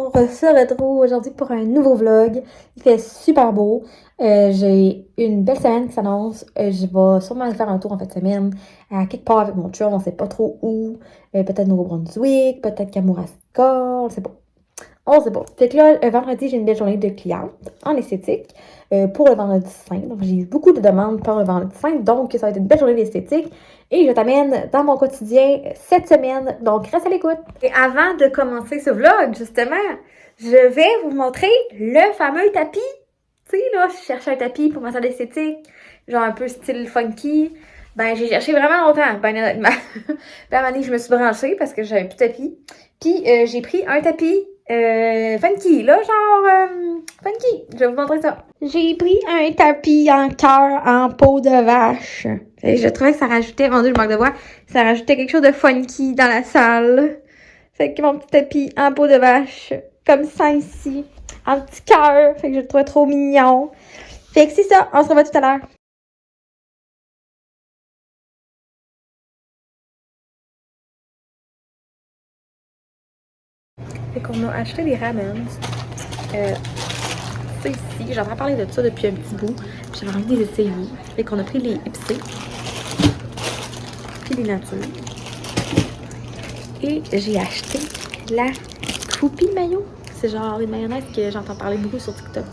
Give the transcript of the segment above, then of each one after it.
On se retrouve aujourd'hui pour un nouveau vlog. Il fait super beau. J'ai une belle semaine qui s'annonce. Je vais sûrement aller faire un tour en fin de semaine à quelque part avec mon chum. On sait pas trop où. Peut-être Nouveau-Brunswick, peut-être Kamouraska, on sait pas. On sait pas. Fait que là, vendredi, j'ai une belle journée de clientes en esthétique pour le vendredi saint. Donc, j'ai eu beaucoup de demandes pour le vendredi saint. Donc, ça va être une belle journée d'esthétique. Et je t'amène dans mon quotidien cette semaine. Donc, reste à l'écoute. Et avant de commencer ce vlog, justement, je vais vous montrer le fameux tapis. Tu sais, là, je cherchais un tapis pour ma salle d'esthétique, genre un peu style funky. Ben, j'ai cherché vraiment longtemps, ben honnêtement. Puis à un moment donné, je me suis branchée parce que j'avais plus de tapis. Puis j'ai pris un tapis funky, là, genre funky. Je vais vous montrer ça. J'ai pris un tapis en cœur en peau de vache. Et je trouvais que ça rajoutait, mon Dieu, je manque de voix, ça rajoutait quelque chose de funky dans la salle. Fait que mon petit tapis en peau de vache, comme ça ici, en petit cœur. Fait que je le trouvais trop mignon. Fait que c'est ça, on se revoit tout à l'heure. Fait qu'on a acheté des ramen. Ça ici, j'avais parlé de ça depuis un petit bout. J'avais envie de les essayer. Fait qu'on a pris les épicés. Puis les natures. Et j'ai acheté la Kewpie mayo. C'est genre une mayonnaise que j'entends parler beaucoup sur TikTok.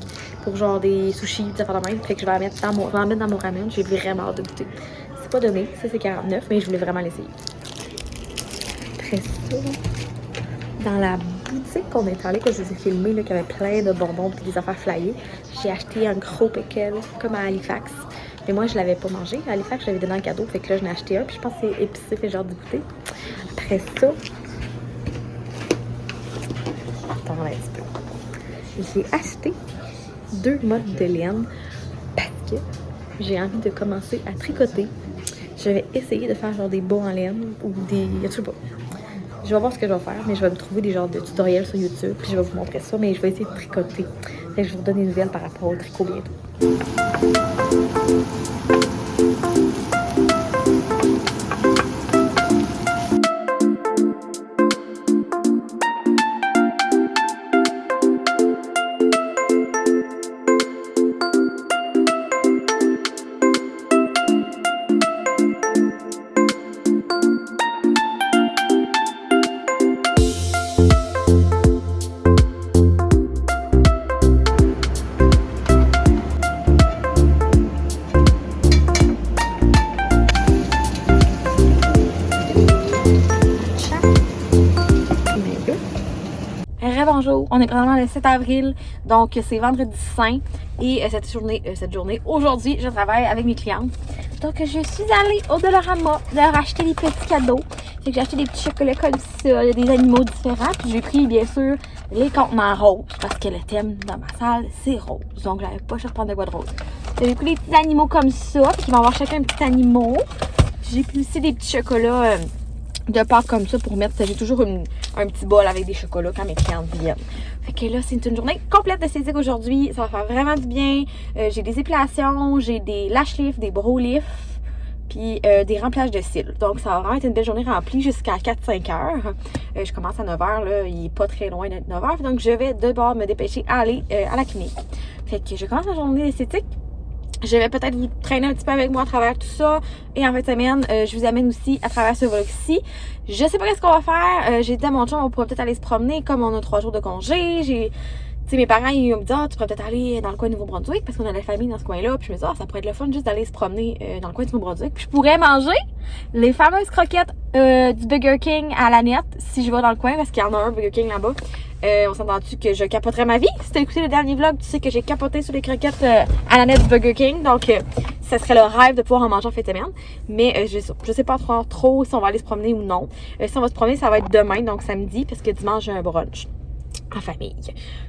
Pour genre des sushis, des affaires de même. Fait que je vais la mettre dans mon ramen. J'ai vraiment hâte de goûter. C'est pas donné, ça c'est 49, mais je voulais vraiment l'essayer. Après ça, dans la boutique qu'on est allé, que je vous ai filmé, là, qu'il y avait plein de bonbons et des affaires flyées, j'ai acheté un gros pickle, comme à Halifax. Mais moi, je l'avais pas mangé. À Halifax, je l'avais donné en cadeau. Fait que là, j'en ai acheté un. Puis je pense que c'est épicé, fait genre de goûter. Après ça, attends un petit peu. J'ai acheté 2 modes de laine parce que j'ai envie de commencer à tricoter. Je vais essayer de faire genre des bas en laine ou des... Je sais pas. Je vais voir ce que je vais faire, mais je vais me trouver des genres de tutoriels sur YouTube, puis je vais vous montrer ça, mais je vais essayer de tricoter. Fait que je vais vous donner des nouvelles par rapport au tricot bientôt. Bonjour, on est présentement le 7 avril, donc c'est vendredi saint et cette journée, aujourd'hui, je travaille avec mes clientes. Donc je suis allée au Dollarama leur acheter des petits cadeaux. Fait que j'ai acheté des petits chocolats comme ça, il y a des animaux différents. Puis j'ai pris bien sûr les contenants roses parce que le thème dans ma salle c'est rose. Donc j'avais pas cherché à prendre de quoi de rose. J'ai pris des petits animaux comme ça, puis ils vont avoir chacun un petit animal. J'ai pris aussi des petits chocolats de Pâques comme ça pour mettre. J'ai toujours un petit bol avec des chocolats quand mes clientes viennent. Fait que là, c'est une journée complète d'esthétique aujourd'hui. Ça va faire vraiment du bien. J'ai des épilations, j'ai des lash lifts, des brow lifts, puis des remplages de cils. Donc, ça va vraiment être une belle journée remplie jusqu'à 4-5 heures. Je commence à 9 heures, là. Il est pas très loin d'être 9 heures. Donc, je vais devoir me dépêcher à aller à la clinique. Fait que je commence ma journée d'esthétique. Je vais peut-être vous traîner un petit peu avec moi à travers tout ça. Et en fin de semaine, je vous amène aussi à travers ce vlog-ci. Je sais pas qu'est-ce qu'on va faire. J'ai dit à mon chum, on pourrait peut-être aller se promener comme on a 3 jours de congé. Tu sais, mes parents, ils me disent, tu pourrais peut-être aller dans le coin de Nouveau-Brunswick parce qu'on a la famille dans ce coin-là. Puis je me dis, ça pourrait être le fun juste d'aller se promener dans le coin de Nouveau-Brunswick. Puis je pourrais manger les fameuses croquettes du Burger King à la nette si je vais dans le coin parce qu'il y en a un Burger King là-bas. On s'entend-tu que je capoterais ma vie? Si t'as écouté le dernier vlog, tu sais que j'ai capoté sur les croquettes à la nette du Burger King. Donc, ça serait le rêve de pouvoir en manger en fin de semaine. Mais je sais pas trop si on va aller se promener ou non. Si on va se promener, ça va être demain, donc samedi, parce que dimanche, j'ai un brunch en famille.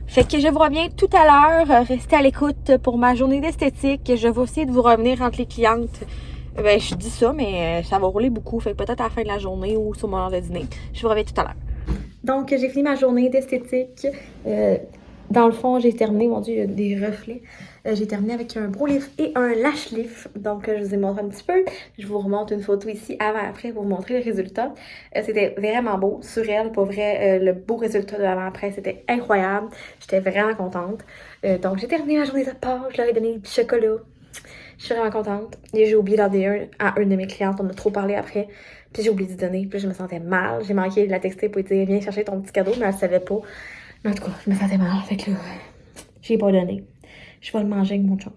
Fait que je vous reviens tout à l'heure. Restez à l'écoute pour ma journée d'esthétique. Je vais essayer de vous revenir entre les clientes. Ben, je dis ça, mais ça va rouler beaucoup. Fait que peut-être à la fin de la journée ou sur mon heure de dîner. Je vous reviens tout à l'heure. Donc, j'ai fini ma journée d'esthétique. Dans le fond, j'ai terminé, mon Dieu, il y a des reflets. J'ai terminé avec un brow lift et un lash lift. Donc, je vous ai montré un petit peu. Je vous remonte une photo ici, avant-après, pour vous montrer le résultat. C'était vraiment beau, sur elle, pour vrai. Le beau résultat de l'avant-après, c'était incroyable. J'étais vraiment contente. Donc, j'ai terminé ma journée de Pâques. Je leur ai donné du chocolat. Je suis vraiment contente. Et j'ai oublié d'en donner un à une de mes clientes. On a trop parlé après. Puis j'ai oublié de donner. Puis je me sentais mal. J'ai manqué de la texter pour lui dire viens chercher ton petit cadeau, mais elle savait pas. Mais en tout cas, je me sentais mal. Fait que là, j'ai pas donné. Je vais le manger avec mon chum.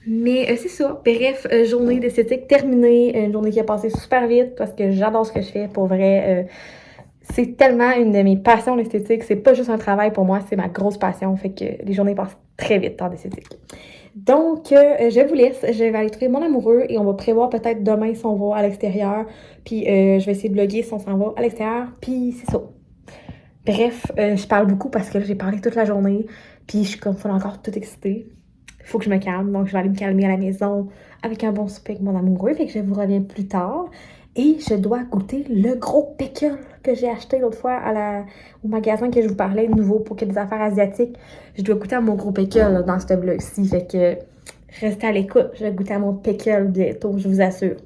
Mais c'est ça. Bref, journée d'esthétique terminée. Une journée qui a passé super vite parce que j'adore ce que je fais. Pour vrai, c'est tellement une de mes passions, l'esthétique. C'est pas juste un travail pour moi, c'est ma grosse passion. Fait que les journées passent très vite en esthétique. Donc, je vous laisse. Je vais aller trouver mon amoureux et on va prévoir peut-être demain si on va à l'extérieur. Puis, je vais essayer de bloguer si on s'en va à l'extérieur. Puis, c'est ça. Bref, je parle beaucoup parce que là, j'ai parlé toute la journée. Puis, je suis comme full encore toute excitée. Il faut que je me calme. Donc, je vais aller me calmer à la maison avec un bon souper avec mon amoureux. Fait que je vous reviens plus tard. Et je dois goûter le gros pickle que j'ai acheté l'autre fois au magasin que je vous parlais, de nouveau pour qu'il y ait des affaires asiatiques. Je dois goûter à mon gros pickle là, dans ce vlog-ci. Fait que restez à l'écoute. Je vais goûter à mon pickle bientôt, je vous assure.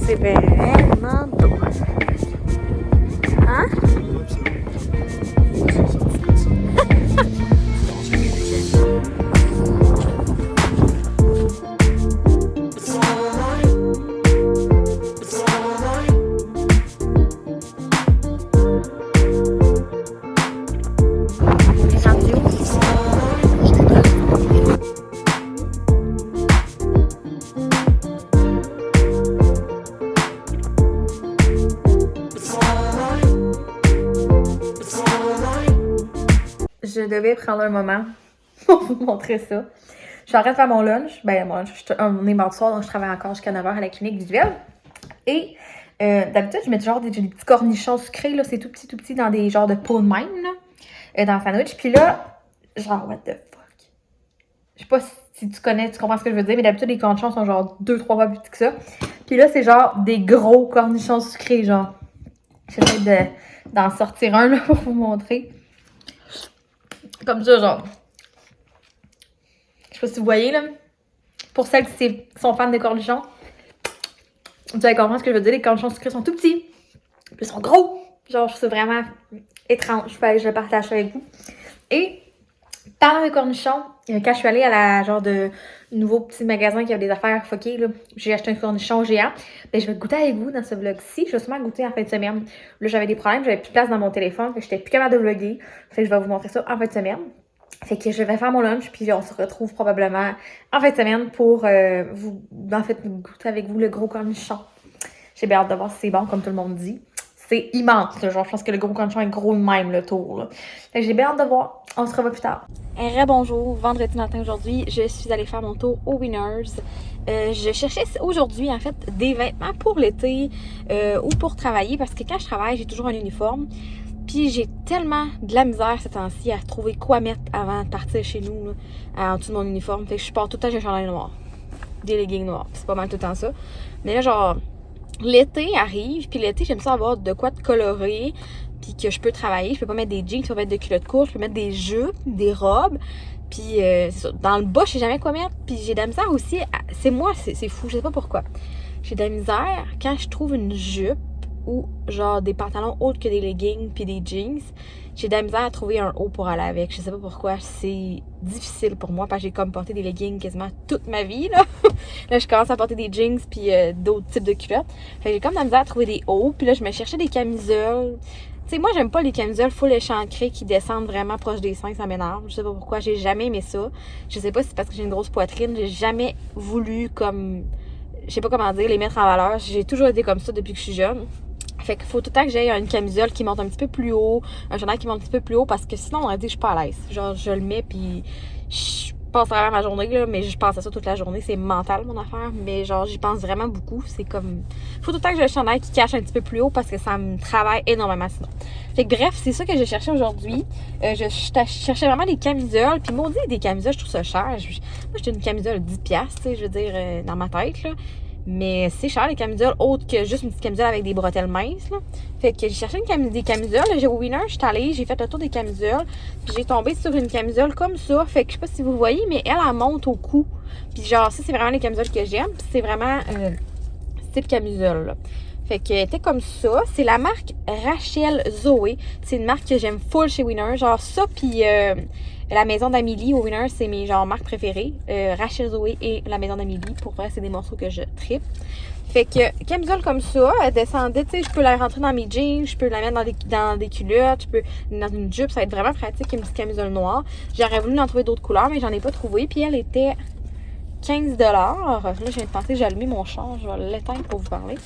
C'est vraiment beau. Hein? Je devais prendre un moment pour vous montrer ça. Je suis en train de faire mon lunch. Ben, mon lunch, on est mardi soir, donc je travaille encore jusqu'à 9h à la clinique visuelle. Et d'habitude, je mets genre des petits cornichons sucrés, là. C'est tout petit, dans des genres de pots de même, là, dans le sandwich. Puis là, genre, what the fuck? Je sais pas si tu comprends ce que je veux dire, mais d'habitude, les cornichons sont genre 2-3 fois plus petits que ça. Puis là, c'est genre des gros cornichons sucrés, genre. J'essaie d'en sortir un, là, pour vous montrer. Comme ça, genre. Je sais pas si vous voyez, là. Pour celles qui sont fans de cornichons, vous allez comprendre ce que je veux dire. Les cornichons sucrés sont tout petits. Puis ils sont gros. Genre, je trouve ça vraiment étrange. Je le partage avec vous. Et, parlant de cornichons, quand je suis allée à la genre de nouveau petit magasin qui avait des affaires fuckées, là, j'ai acheté un cornichon géant. Ben, je vais goûter avec vous dans ce vlog-ci. Je vais sûrement goûter en fin de semaine. Là, j'avais des problèmes, j'avais plus de place dans mon téléphone, fait que j'étais plus capable de vlogger. Fait que je vais vous montrer ça en fin de semaine. Fait que je vais faire mon lunch, puis on se retrouve probablement en fin de semaine pour goûter avec vous le gros cornichon. J'ai bien hâte de voir si c'est bon, comme tout le monde dit. C'est immense, là. Genre, je pense que le gros cornichon est gros de même, le tour, là. Fait que j'ai bien hâte de voir. On se revoit plus tard. Bonjour, vendredi matin aujourd'hui, je suis allée faire mon tour au Winners. Je cherchais aujourd'hui, en fait, des vêtements pour l'été ou pour travailler, parce que quand je travaille, j'ai toujours un uniforme. Puis j'ai tellement de la misère ces temps-ci à trouver quoi mettre avant de partir chez nous, là, en dessous de mon uniforme. Fait que je pars tout le temps avec un chandail noir, des leggings noirs. C'est pas mal tout le temps ça. Mais là, genre, l'été arrive, puis l'été, j'aime ça avoir de quoi de coloré, puis que je peux travailler. Je peux pas mettre des jeans, je peux mettre des culottes courtes, je peux mettre des jupes, des robes. Puis c'est ça. Dans le bas, je sais jamais quoi mettre. Puis j'ai de la misère aussi. C'est moi, c'est fou, je sais pas pourquoi. J'ai de la misère quand je trouve une jupe ou genre des pantalons autres que des leggings puis des jeans, j'ai de la misère à trouver un haut pour aller avec. Je sais pas pourquoi, c'est difficile pour moi parce que j'ai comme porté des leggings quasiment toute ma vie, là. Là, je commence à porter des jeans puis d'autres types de culottes. Fait que j'ai comme de la misère à trouver des hauts. Puis là, je me cherchais des camisoles. Tu sais, moi, j'aime pas les camisoles full échancrées qui descendent vraiment proche des seins, ça m'énerve. Je sais pas pourquoi, j'ai jamais aimé ça. Je sais pas si c'est parce que j'ai une grosse poitrine, j'ai jamais voulu comme... Je sais pas comment dire, les mettre en valeur. J'ai toujours été comme ça depuis que je suis jeune. Fait qu'il faut tout le temps que j'aie une camisole qui monte un petit peu plus haut, un chandail qui monte un petit peu plus haut, parce que sinon, on aurait dit que je suis pas à l'aise. Genre, je le mets, puis je passe vraiment ma journée, là, mais je pense à ça toute la journée. C'est mental, mon affaire, mais genre, j'y pense vraiment beaucoup. C'est comme... Faut tout le temps que j'ai le chandail qui cache un petit peu plus haut, parce que ça me travaille énormément sinon. Fait que bref, c'est ça que j'ai cherché aujourd'hui. Je cherchais vraiment des camisoles, puis maudit, des camisoles, je trouve ça cher. Moi, j'étais une camisole 10$, tu sais, je veux dire, dans ma tête, là. Mais c'est cher, les camisoles, autres que juste une petite camisole avec des bretelles minces, là. Fait que j'ai cherché des camisoles. J'ai au Winner, je suis allée, j'ai fait le tour des camisoles. Puis j'ai tombé sur une camisole comme ça. Fait que je sais pas si vous voyez, mais elle monte au cou. Puis genre, ça, c'est vraiment les camisoles que j'aime. Puis c'est vraiment ce type camisole, là. Fait que était comme ça. C'est la marque Rachel Zoé. C'est une marque que j'aime full chez Winner. Genre ça, puis la maison d'Amélie au Winner, c'est mes genre marques préférées. Rachel Zoé et la maison d'Amélie. Pour vrai, c'est des morceaux que je tripe. Fait que camisole comme ça, elle descendait, tu sais, je peux la rentrer dans mes jeans, je peux la mettre dans des culottes, je peux dans une jupe, ça va être vraiment pratique, une petite camisole noire. J'aurais voulu en trouver d'autres couleurs, mais j'en ai pas trouvé. Puis elle était 15$. Là, je viens de penser, j'ai allumé mon char, je vais l'éteindre pour vous parler.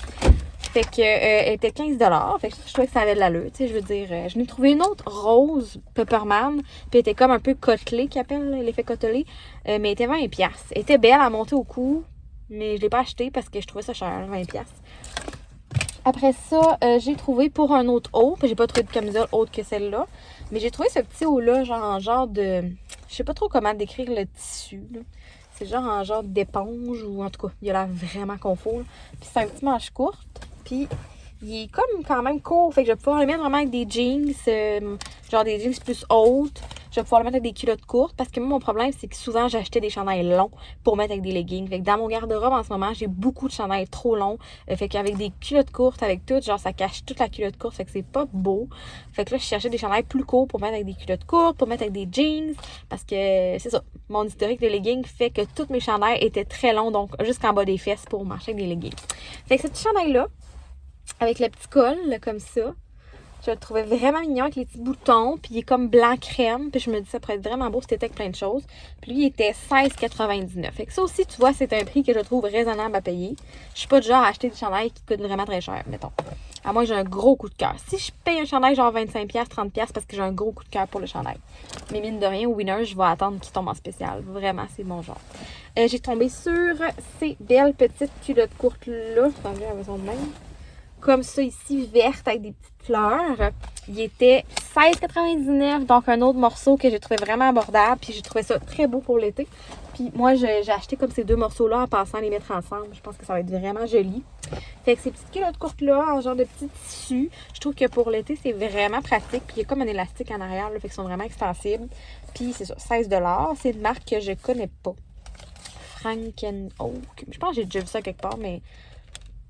Fait que elle était 15$. Fait que je trouvais que ça avait de l'allure. Tu sais, je veux dire, je n'ai trouvé une autre rose, Pepperman. Puis elle était comme un peu côtelée, qui appelle l'effet côtelé. Mais elle était 20$. Elle était belle à monter au cou. Mais je l'ai pas acheté parce que je trouvais ça cher, 20$. Après ça, j'ai trouvé pour un autre haut. Puis j'ai pas trouvé de camisole autre que celle-là. Mais j'ai trouvé ce petit haut-là, genre de... Je sais pas trop comment décrire le tissu, là. C'est genre en genre d'éponge ou en tout cas, il a l'air vraiment confort. Puis c'est un petit manche courte. Puis il est comme quand même court. Fait que je vais pouvoir le mettre vraiment avec des jeans, genre des jeans plus hautes. Je vais pouvoir le mettre avec des culottes courtes. Parce que moi, mon problème, c'est que souvent, j'achetais des chandails longs pour mettre avec des leggings. Fait que dans mon garde-robe en ce moment, j'ai beaucoup de chandails trop longs. Fait qu'avec des culottes courtes, avec tout, genre ça cache toute la culotte courte. Fait que c'est pas beau. Fait que là, je cherchais des chandails plus courts pour mettre avec des culottes courtes, pour mettre avec des jeans. Parce que c'est ça. Mon historique de leggings fait que tous mes chandails étaient très longs. Donc jusqu'en bas des fesses pour marcher avec des leggings. Fait que ce petit chandail-là, avec le petit col, là, comme ça. Je le trouvais vraiment mignon avec les petits boutons. Puis il est comme blanc crème. Puis je me dis ça pourrait être vraiment beau si c'était avec plein de choses. Puis lui, il était 16,99. Fait que ça aussi, tu vois, c'est un prix que je trouve raisonnable à payer. Je suis pas du genre à acheter des chandails qui coûtent vraiment très cher, mettons. À moins que j'ai un gros coup de cœur. Si je paye un chandail genre 25$, 30$ parce que j'ai un gros coup de cœur pour le chandail. Mais mine de rien, au Winner, je vais attendre qu'il tombe en spécial. Vraiment, c'est mon genre. J'ai tombé sur ces belles petites culottes courtes-là. Attendez, elles sont de même. Comme ça ici, verte avec des petites fleurs. Il était 16,99$, donc un autre morceau que j'ai trouvé vraiment abordable. Puis j'ai trouvé ça très beau pour l'été. Puis moi, j'ai acheté comme ces deux morceaux-là en pensant les mettre ensemble. Je pense que ça va être vraiment joli. Fait que ces petites culottes courtes-là, en genre de petit tissu, je trouve que pour l'été, c'est vraiment pratique. Puis il y a comme un élastique en arrière, là, fait qu'ils sont vraiment extensibles. Puis c'est ça, 16$. C'est une marque que je connais pas. Frankenhoek. Je pense que j'ai déjà vu ça quelque part, mais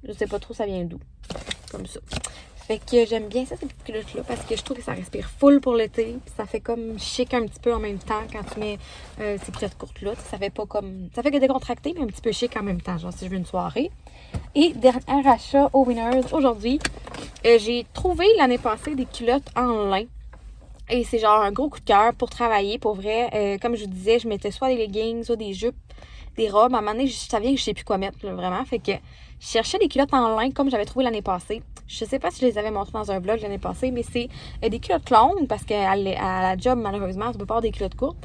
je sais pas trop ça vient d'où. Comme ça. Fait que j'aime bien ça, ces petites culottes-là, parce que je trouve que ça respire full pour l'été. Puis ça fait comme chic un petit peu en même temps quand tu mets ces culottes courtes-là. Ça fait pas comme... Ça fait que décontracté, mais un petit peu chic en même temps, genre si je veux une soirée. Et dernier achat au Winners aujourd'hui, j'ai trouvé l'année passée des culottes en lin. Et c'est genre un gros coup de cœur pour travailler, pour vrai. Comme je vous disais, je mettais soit des leggings, soit des jupes, des robes. À un moment donné, je savais que je sais plus quoi mettre, là, vraiment. Fait que je cherchais des culottes en lin comme j'avais trouvé l'année passée. Je sais pas si je les avais montrées dans un vlog l'année passée, mais c'est des culottes longues parce qu'à la job, malheureusement, tu peux pas avoir des culottes courtes.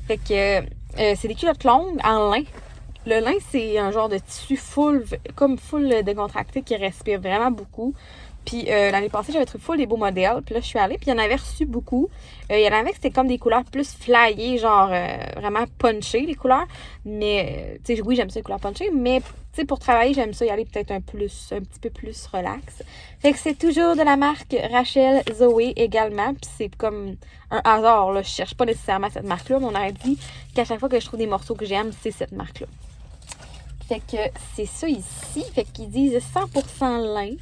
Fait que c'est des culottes longues en lin. Le lin, c'est un genre de tissu full décontracté qui respire vraiment beaucoup. Puis l'année passée, j'avais trouvé full des beaux modèles. Puis là, je suis allée, puis il y en avait reçu beaucoup. Il y en avait que c'était comme des couleurs plus flyées, genre vraiment punchées, les couleurs. Mais, tu sais, oui, j'aime ça, les couleurs punchées. Mais, tu sais, pour travailler, j'aime ça y aller peut-être un petit peu plus relax. Fait que c'est toujours de la marque Rachel Zoé également. Puis c'est comme un hasard, là. Je cherche pas nécessairement cette marque-là, mais on a dit qu'à chaque fois que je trouve des morceaux que j'aime, c'est cette marque-là. Fait que c'est ça ici. Fait qu'ils disent 100% lin.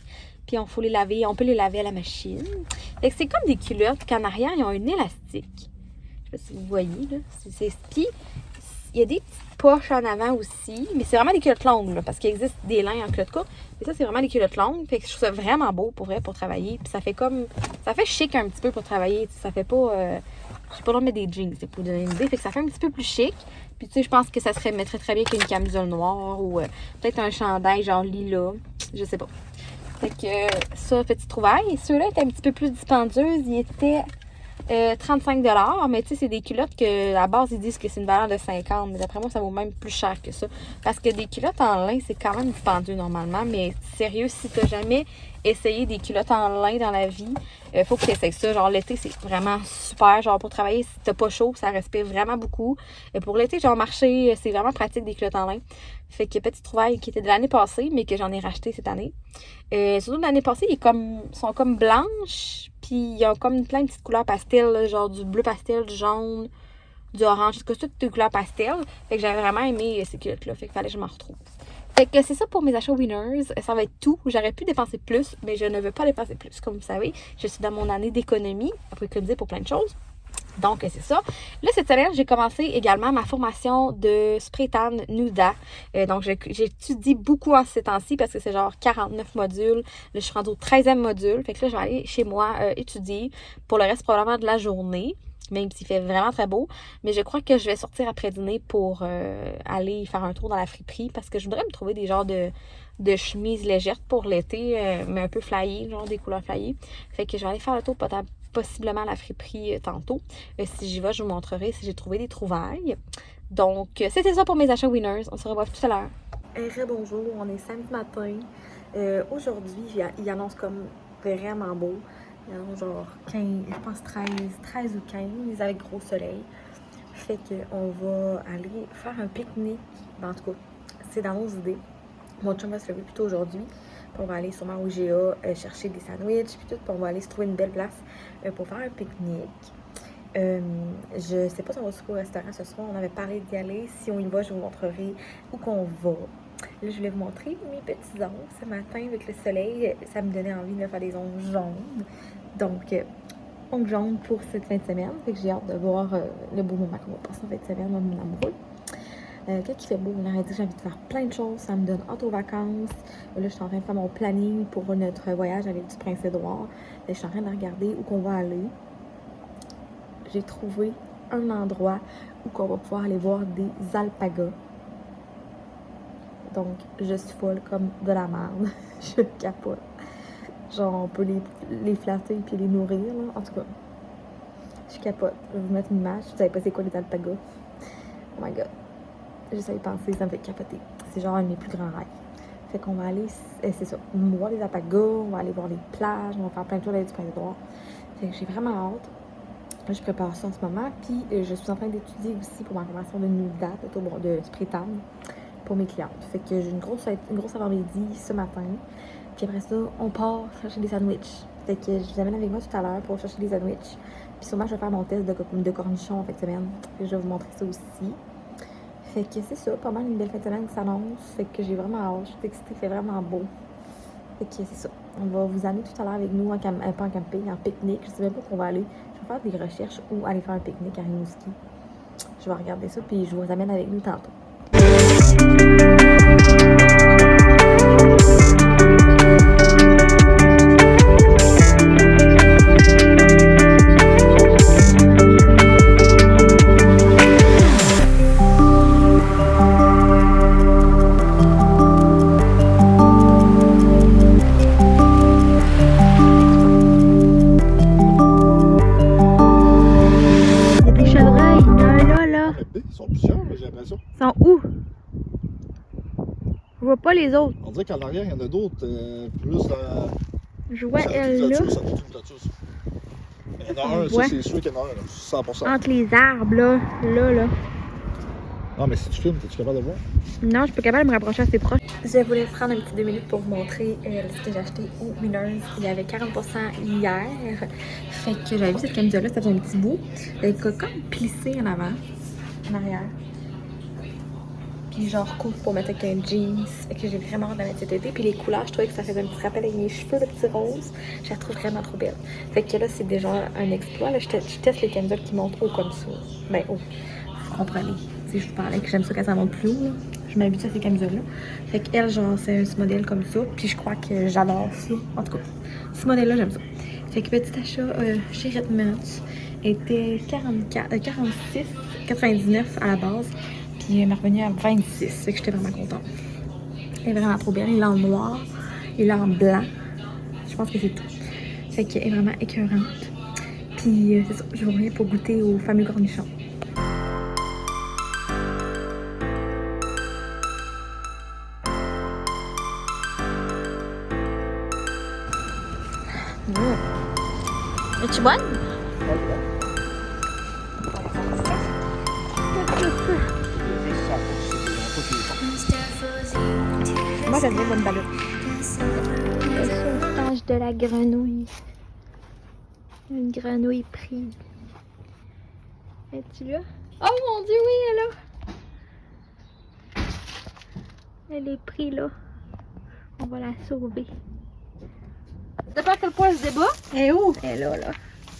Puis on peut les laver à la machine. Fait que c'est comme des culottes qu'en arrière, ils ont un élastique. Je sais pas si vous voyez, là. Puis, il y a des petites poches en avant aussi. Mais c'est vraiment des culottes longues, là, parce qu'il existe des lins en culottes courtes. Mais ça, c'est vraiment des culottes longues. Fait que je trouve ça vraiment beau, pour vrai, pour travailler. Puis ça fait chic un petit peu pour travailler. Ça fait pas... j'ai pas le droit de mettre des jeans, c'est pour vous donner une idée. Fait que ça fait un petit peu plus chic. Puis tu sais, je pense que ça serait mettrait très bien qu'une camisole noire ou peut-être un chandail genre lilas. Je sais pas. Fait que ça, petite trouvaille. Ceux-là étaient un petit peu plus dispendieux. Ils étaient 35 $. Mais tu sais, c'est des culottes que à la base, ils disent que c'est une valeur de 50. Mais d'après moi, ça vaut même plus cher que ça. Parce que des culottes en lin, c'est quand même dispendieux normalement. Mais sérieux, si t'as jamais essayé des culottes en lin dans la vie, faut que tu essayes ça. Genre l'été, c'est vraiment super. Genre pour travailler, si t'as pas chaud, ça respire vraiment beaucoup. Pour l'été, genre marcher, c'est vraiment pratique des culottes en lin. Fait que petite trouvaille qui était de l'année passée, mais que j'en ai racheté cette année. Surtout de l'année passée, ils sont comme blanches. Puis ils ont comme plein de petites couleurs pastel, là, genre du bleu pastel, du jaune, du orange, c'est toutes des couleurs pastel. Fait que j'avais vraiment aimé ces culottes-là. Fait qu'il fallait que je m'en retrouve. Fait que c'est ça pour mes achats Winners. Ça va être tout. J'aurais pu dépenser plus, mais je ne veux pas dépenser plus. Comme vous savez, je suis dans mon année d'économie, pour économiser pour plein de choses. Donc, c'est ça. Là, cette semaine, j'ai commencé également ma formation de spray tan Nuda. Donc, j'étudie beaucoup en ces temps-ci parce que c'est genre 49 modules. Là, je suis rendue au 13e module. Fait que là, je vais aller chez moi étudier pour le reste probablement de la journée. Même s'il fait vraiment très beau. Mais je crois que je vais sortir après dîner pour aller faire un tour dans la friperie parce que je voudrais me trouver des genres de chemises légères pour l'été, mais un peu flyées, genre des couleurs flyées. Fait que je vais aller faire le tour possiblement à la friperie tantôt. Si j'y vais, je vous montrerai si j'ai trouvé des trouvailles. Donc, c'était ça pour mes achats Winners. On se revoit tout à l'heure. Bonjour, on est samedi matin. Aujourd'hui, il annonce comme vraiment beau. Il annonce genre 15, je pense 13 ou 15 avec gros soleil. Fait qu'on va aller faire un pique-nique. En tout cas, c'est dans nos idées. Mon chum va se lever plus tôt aujourd'hui. Puis on va aller sûrement au GA chercher des sandwichs. Puis tout, puis on va aller se trouver une belle place pour faire un pique-nique. Je sais pas si on va souper au restaurant ce soir. On avait parlé d'y aller. Si on y va, je vous montrerai où qu'on va. Là, je voulais vous montrer mes petits ongles ce matin avec le soleil. Ça me donnait envie de faire des ongles jaunes. Donc, ongles jaunes pour cette fin de semaine. Fait que j'ai hâte de voir le beau moment qu'on va passer en fin de semaine, moi, mon amoureux. Quand il fait beau, on aurait dit que j'ai envie de faire plein de choses. Ça me donne hâte aux vacances. Là, je suis en train de faire mon planning pour notre voyage avec du Prince-Édouard. Je suis en train de regarder où qu'on va aller. J'ai trouvé un endroit où qu'on va pouvoir aller voir des alpagas. Donc, je suis folle comme de la merde. Je capote. Genre, on peut les flatter puis les nourrir, là. En tout cas, je capote. Je vais vous mettre une image. Je savais pas c'est quoi les alpagas. Oh my god. J'essaie de penser, ça me fait capoter. C'est genre un de mes plus grands rêves. Fait qu'on va aller, c'est ça, on va voir les alpagas, on va aller voir les plages, on va faire plein de choses avec du Prince-Édouard. Fait que j'ai vraiment hâte. Là, je prépare ça en ce moment. Puis, je suis en train d'étudier aussi pour ma formation de Nuda, de spray tan pour mes clientes. Fait que j'ai une grosse avant-midi ce matin. Puis après ça, on part chercher des sandwichs. Fait que je vous amène avec moi tout à l'heure pour chercher des sandwichs. Puis sûrement, je vais faire mon test de cornichons en fin de semaine. Fait que je vais vous montrer ça aussi. Fait que c'est ça, pas mal une belle fin de semaine qui s'annonce. Fait que j'ai vraiment hâte. Je suis excitée, il fait vraiment beau. Fait que c'est ça. On va vous amener tout à l'heure avec nous, pas en camping, en pique-nique. Je sais même pas où on va aller. Je vais faire des recherches où aller faire un pique-nique à Rimouski. Je vais regarder ça, puis je vous amène avec nous tantôt. Sont où? Je vois pas les autres. On dirait qu'en arrière, il y en a d'autres plus dans. Je vois elle là. Il y en a un, ça c'est sûr qu'il y en a un, 100%. Entre les arbres, là. Non, mais si tu filmes, es-tu capable de voir? Non, je suis pas capable de me rapprocher assez proche. Je voulais prendre un petit 2 minutes pour vous montrer ce que j'ai acheté au Winners. Il y avait 40% hier. Fait que j'avais vu cette camisole-là, ça fait un petit bout. Elle est comme plissée en avant, en arrière. Puis genre cool pour mettre avec un jeans. Fait que j'ai vraiment hâte de la mettre cet été. Puis les couleurs, je trouvais que ça faisait un petit rappel avec mes cheveux, le petit rose. Je la trouve vraiment trop belle. Fait que là, c'est déjà un exploit. Là, je teste les camisoles qui montent haut comme ça. Ben haut. Vous comprenez. Tu sais, je vous parlais que j'aime ça quand ça monte plus haut. Là. Je m'habitue à ces camisoles-là. Fait qu'elle, genre, c'est un modèle comme ça. Puis je crois que j'adore ça. En tout cas, ce modèle-là, j'aime ça. Fait que petit achat chez Redmond était 46,99 à la base. Puis elle m'est revenue à 26. Fait que j'étais vraiment contente. Elle est vraiment trop belle. Il est en noir. Il est en blanc. Je pense que c'est tout. Fait qu'elle est vraiment écœurante. Puis c'est ça. Je vais revenir pour goûter au fameux cornichon. Es-tu bonne? Moi j'aime bien bonne ballon. Le sauvetage de la grenouille. Une grenouille prise. Es-tu là? Oh mon dieu, oui, elle est là. Elle est prise là. On va la sauver. T'as pas à quel point elle se débat? Elle est où? Elle est là, là.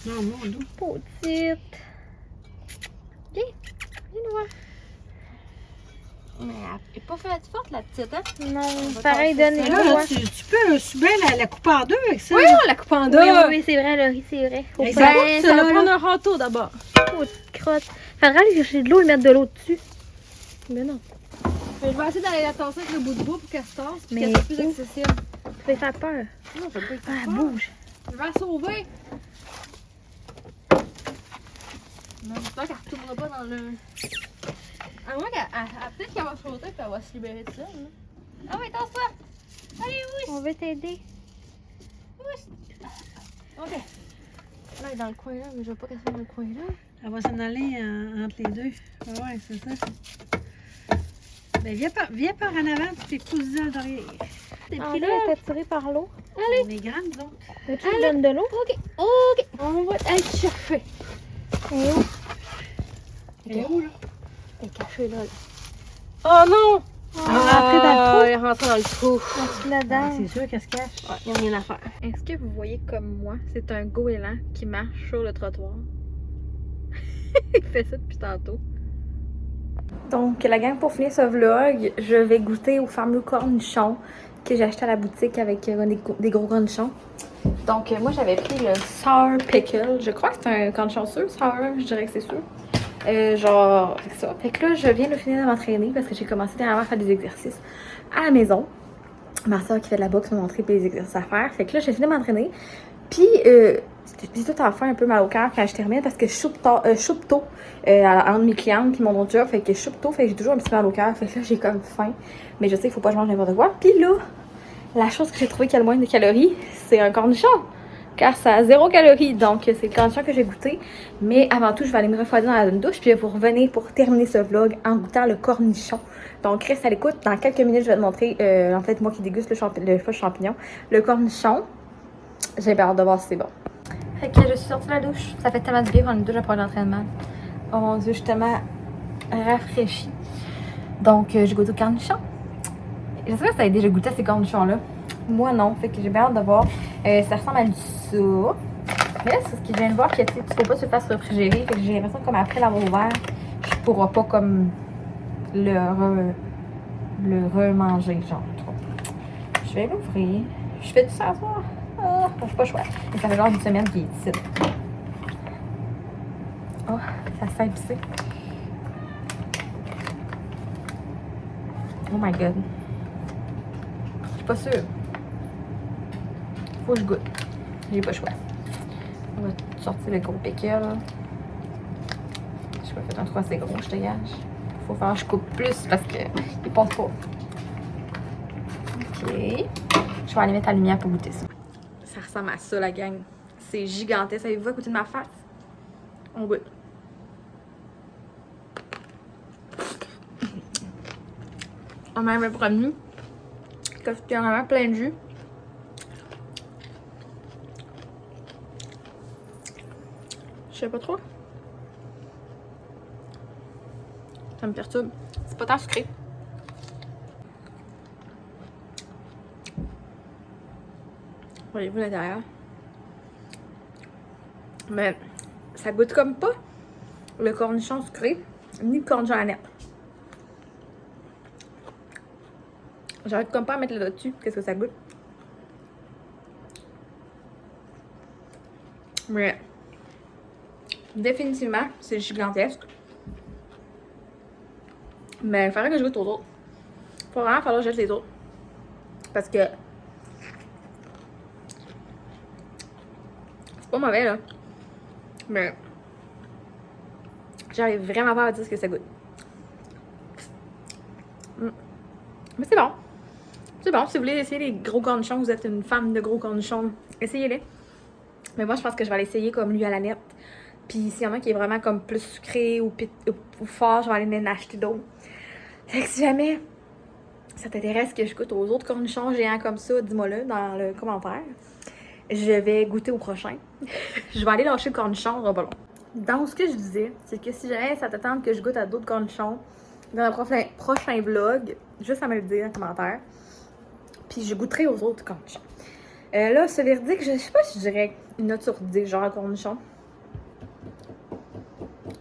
Non, non, non. Petite. Viens, viens nous voir. Mais elle est pas faite forte, la petite, hein? Non, pareil, donne Mais là, tu peux bien la couper en deux avec ça. Oui, on la coupe en deux. Oui, oui, c'est vrai, Laurie, c'est vrai. Faut Mais pas... ça va va prendre un râteau d'abord. Oh, crotte. Faudra aller chercher de l'eau et mettre de l'eau dessus. Mais non. Je vais essayer d'aller la tasser avec le bout de bois pour qu'elle se tasse, puis Mais qu'elle soit plus accessible. Tu vas faire peur. Non, je vais pas y faire Ah, peur. bouge. Je vais la sauver. Non, j'espère qu'elle ne retournera pas dans le... À moins qu'elle... Peut-être qu'elle va sauter puis elle va se libérer de ça. Hein. Ah oui, tasse-toi. Allez, oui. On veut t'aider. Ok. Là, elle est dans le coin là, mais je veux pas qu'elle soit dans le coin là. Elle va s'en aller entre les deux. Ah ouais, c'est ça. Ben, viens par en avant puis tes cousins derrière. T'es Ah, pris là, là. elle t'a tiré par l'eau. On est grandes, donc. Veux-tu que je donne de l'eau? Ok, ok. On va aller te chercher. Elle est où? Elle est où, là? Elle est cachée là. Oh non! Elle est rentrée dans le trou. Elle est rentrée dans le trou. Est-ce là-dedans? C'est sûr qu'elle se cache. Ouais, il n'y a rien à faire. Est-ce que vous voyez comme moi, c'est un goéland qui marche sur le trottoir? Il fait ça depuis tantôt. Donc, la gang, pour finir ce vlog, je vais goûter au fameux cornichon que j'ai acheté à la boutique avec des gros cornichons. Donc, moi, j'avais pris le sour pickle. Je crois que c'est un cornichon sûr, sour, je dirais que c'est sûr. Genre, c'est ça. Fait que là, je viens de finir de m'entraîner parce que j'ai commencé dernièrement à faire des exercices à la maison. Ma soeur qui fait de la boxe m'a montré les exercices à faire. Fait que là, j'ai fini de m'entraîner. Puis, j'ai tout à faire un peu mal au cœur quand je termine parce que je soupe tôt à un de mes clientes puis mon autre job. Fait que je soupe tôt, fait que j'ai toujours un petit mal au cœur. Fait que là, j'ai comme faim. Mais je sais qu'il faut pas que je mange n'importe quoi. Puis là, la chose que j'ai trouvé qui a le moins de calories, c'est un cornichon. Car ça a 0 calories. Donc, c'est le cornichon que j'ai goûté. Mais avant tout, je vais aller me refroidir dans la douche. Puis, je vais vous revenir pour terminer ce vlog en goûtant le cornichon. Donc, reste à l'écoute. Dans quelques minutes, je vais te montrer, en fait, moi qui déguste le champignon, le cornichon. J'ai hâte de voir si c'est bon. Fait que je suis sortie de la douche. Ça fait tellement de bien prendre une douche après l'entraînement. Oh mon dieu, je suis tellement rafraîchie. Donc, je goûte au cornichon. Je sais pas si ça a déjà goûté à ces cornichons-là. Moi, non. Fait que j'ai bien hâte de voir. Ça ressemble à du ça. Mais là, c'est ce que je viens de voir, que tu faut pas se faire réfrigérer. Fait que j'ai l'impression que comme après l'avoir ouvert, je pourrai pas comme le remanger, genre. Je vais l'ouvrir. Je fais tout ça à soir. Ah, je suis pas chouette. Et ça fait genre une semaine qu'il est ici. Oh, ça sent épicé. Oh my god. Je suis pas sûre. Faut que je goûte. J'ai pas le choix. On va sortir le gros pickle. Je sais pas, fait un trou assez gros, je te gage. Faut faire que je coupe plus parce que il passe pas. Ok. Je vais aller mettre la lumière pour goûter ça. Ça ressemble à ça, la gang. C'est gigantesque. Savez-vous à côté de ma face? On goûte. On m'a même promis que c'était vraiment plein de jus. Je sais pas trop. Ça me perturbe. C'est pas tant sucré. Voyez-vous l'intérieur. Mais ça goûte comme pas le cornichon sucré, ni le cornichon à la nette. J'arrête comme pas à mettre le dessus, qu'est-ce que ça goûte. Mais définitivement, c'est gigantesque. Mais il faudrait que je goûte aux autres. Faut vraiment falloir que je jette les autres. Parce que c'est pas mauvais là. Mais j'arrive vraiment pas à dire ce que ça goûte. Mais c'est bon. C'est bon, si vous voulez essayer les gros cornichons, vous êtes une fan de gros cornichons, essayez-les. Mais moi, je pense que je vais l'essayer comme lui à la nette. Puis s'il y en a qui est vraiment comme plus sucré ou fort, je vais aller en acheter d'autres. Fait que si jamais ça t'intéresse que je goûte aux autres cornichons géants comme ça, dis-moi-le dans le commentaire. Je vais goûter au prochain. Je vais aller lâcher le cornichon, ça va pas long. Donc, ce que je disais, c'est que si jamais ça te tente que je goûte à d'autres cornichons dans le prochain vlog, juste à me le dire en commentaire. Puis je goûterai aux autres cornichons. Là, ce verdict, je sais pas si je dirais une note sur 10, genre cornichon.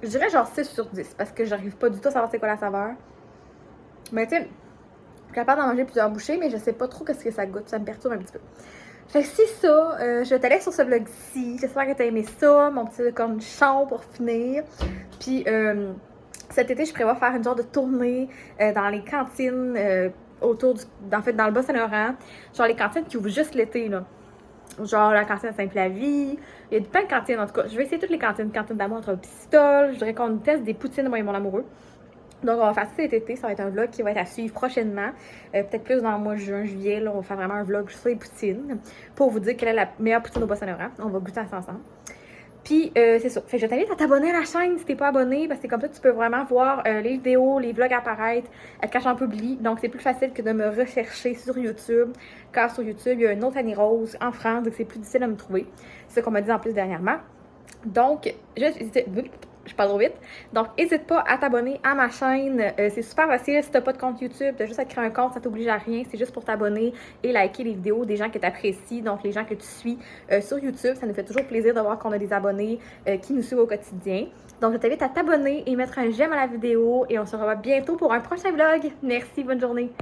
Je dirais genre 6 sur 10, parce que j'arrive pas du tout à savoir c'est quoi la saveur. Mais tu sais, je suis capable d'en manger plusieurs bouchées, mais je sais pas trop qu'est-ce que ça goûte, ça me perturbe un petit peu. Fait que c'est ça, je te laisse sur ce vlog-ci. J'espère que t'as aimé ça, mon petit cornichon pour finir. Puis cet été, je prévois faire une genre de tournée dans les cantines autour du... En fait, dans le Bas-Saint-Laurent. Genre les cantines qui ouvrent juste l'été, là. Genre la cantine à Sainte-Flavie. Il y a plein de cantines, en tout cas. Je vais essayer toutes les cantines. Cantine d'amour entre pistoles. Je voudrais qu'on teste des poutines, moi et mon amoureux. Donc, on va faire ça cet été. Ça va être un vlog qui va être à suivre prochainement. Peut-être plus dans le mois de juin, juillet. Là, on va faire vraiment un vlog sur les poutines. Pour vous dire quelle est la meilleure poutine au Bas-Saint-Laurent. On va goûter à ça ensemble. Puis, c'est ça. Fait que je t'invite à t'abonner à la chaîne si t'es pas abonné. Parce que comme ça, tu peux vraiment voir les vidéos, les vlogs apparaître quand j'en publie. Donc, c'est plus facile que de me rechercher sur YouTube. Car sur YouTube, il y a une autre Annie Rose en France. Donc, c'est plus difficile à me trouver. C'est ce qu'on m'a dit en plus dernièrement. Donc, je parle trop vite. Donc, n'hésite pas à t'abonner à ma chaîne. C'est super facile. Si t'as pas de compte YouTube, t'as juste à créer un compte, ça t'oblige à rien. C'est juste pour t'abonner et liker les vidéos des gens que t'apprécies, donc les gens que tu suis sur YouTube. Ça nous fait toujours plaisir de voir qu'on a des abonnés qui nous suivent au quotidien. Donc, je t'invite à t'abonner et mettre un j'aime à la vidéo. Et on se revoit bientôt pour un prochain vlog. Merci, bonne journée.